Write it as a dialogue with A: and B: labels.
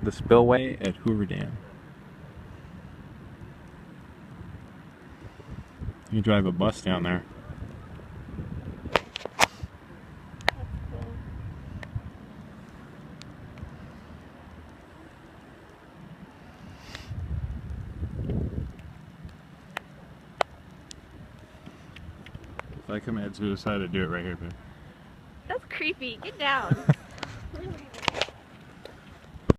A: the spillway at Hoover Dam. You drive a bus down there. If I commit suicide, I'd do it right here, babe.
B: That's creepy. Get down.